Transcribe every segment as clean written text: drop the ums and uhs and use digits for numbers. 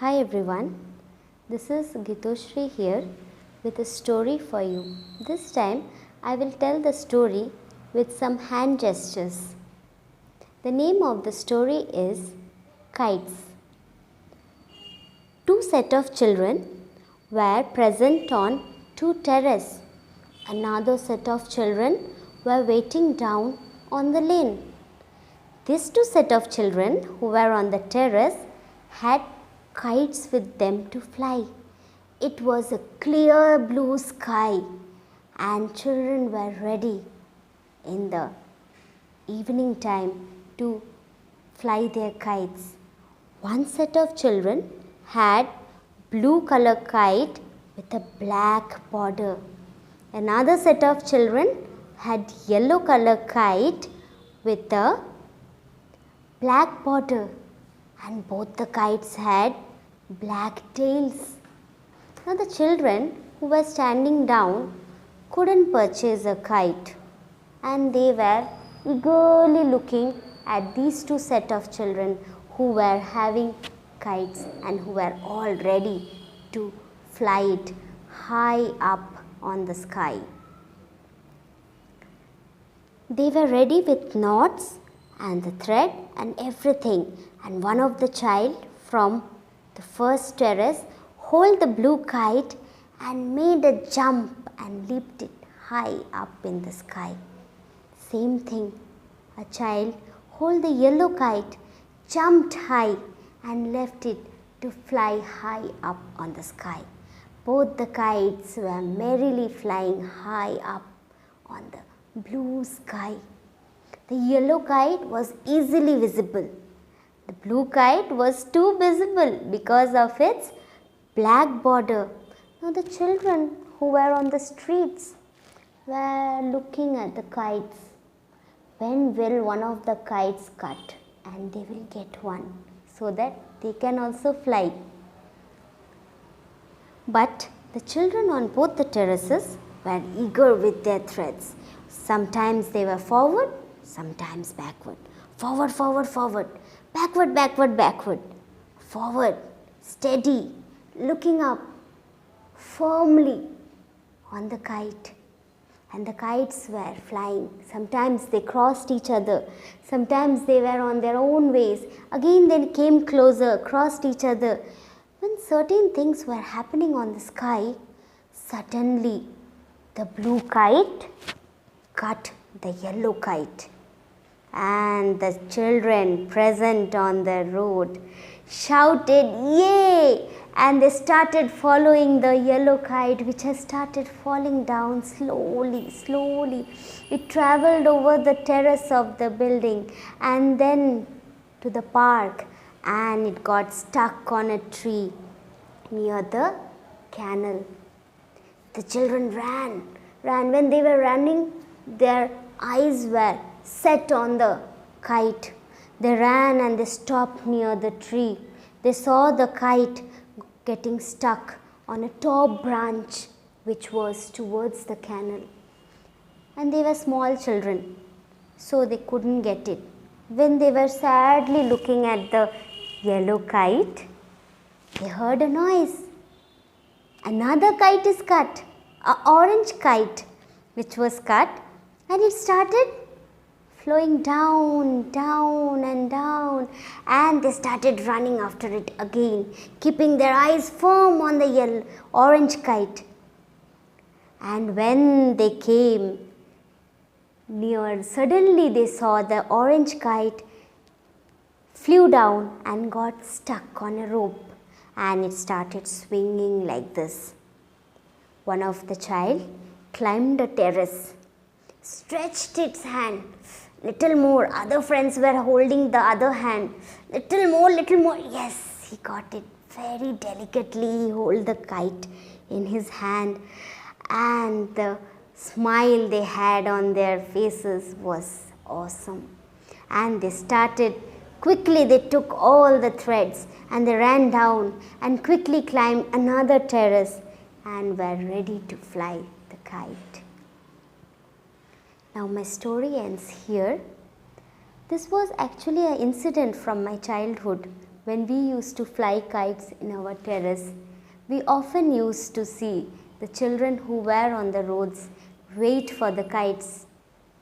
Hi everyone, this is Gitashree here with a story for you. This time I will tell the story with some hand gestures. The name of the story is Kites. Two set of children were present on two terraces. Another set of children were waiting down on the lane. These two set of children who were on the terrace had kites with them to fly. It was a clear blue sky and children were ready in the evening time to fly their kites. One set of children had blue color kite with a black border. Another set of children had yellow color kite with a black border, and both the kites had black tails. Now the children who were standing down couldn't purchase a kite, and they were eagerly looking at these two set of children who were having kites and who were all ready to fly it high up on the sky. They were ready with knots and the thread and everything, and one of the child from the first terrace hold the blue kite and made a jump and leaped it high up in the sky. Same thing, a child hold the yellow kite, jumped high and left it to fly high up on the sky. Both the kites were merrily flying high up on the blue sky. The yellow kite was easily visible. The blue kite was too visible because of its black border. Now the children who were on the streets were looking at the kites. When will one of the kites cut and they will get one so that they can also fly? But the children on both the terraces were eager with their threads. Sometimes they were forward, sometimes backward. Forward, forward, forward. Backward, backward, backward. Forward, steady, looking up firmly on the kite. And the kites were flying. Sometimes they crossed each other. Sometimes they were on their own ways. Again they came closer, crossed each other. When certain things were happening on the sky, suddenly the blue kite cut the yellow kite. And the children present on the road shouted, "Yay!" And they started following the yellow kite, which has started falling down slowly, slowly. It traveled over the terrace of the building and then to the park, and it got stuck on a tree near the canal. The children ran. When they were running, their eyes were set on the kite. They ran and they stopped near the tree. They saw the kite getting stuck on a top branch which was towards the canal. And they were small children, so they couldn't get it. When they were sadly looking at the yellow kite, they heard a noise. Another kite is cut, an orange kite which was cut, and it started flowing down, down and down, and they started running after it again, keeping their eyes firm on the orange kite. And when they came near, suddenly they saw the orange kite flew down and got stuck on a rope, and it started swinging like this. One of the child climbed a terrace, stretched its hand. Little more, other friends were holding the other hand. Little more, yes, he got it very delicately. He held the kite in his hand, and the smile they had on their faces was awesome. And they started, quickly they took all the threads and they ran down and quickly climbed another terrace and were ready to fly the kite. Now my story ends here. This was actually an incident from my childhood When we used to fly kites in our terrace, we often used to see the children who were on the roads wait for the kites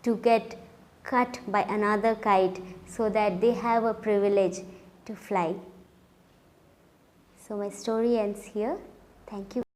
to get cut by another kite so that they have a privilege to fly. So my story ends here. Thank you.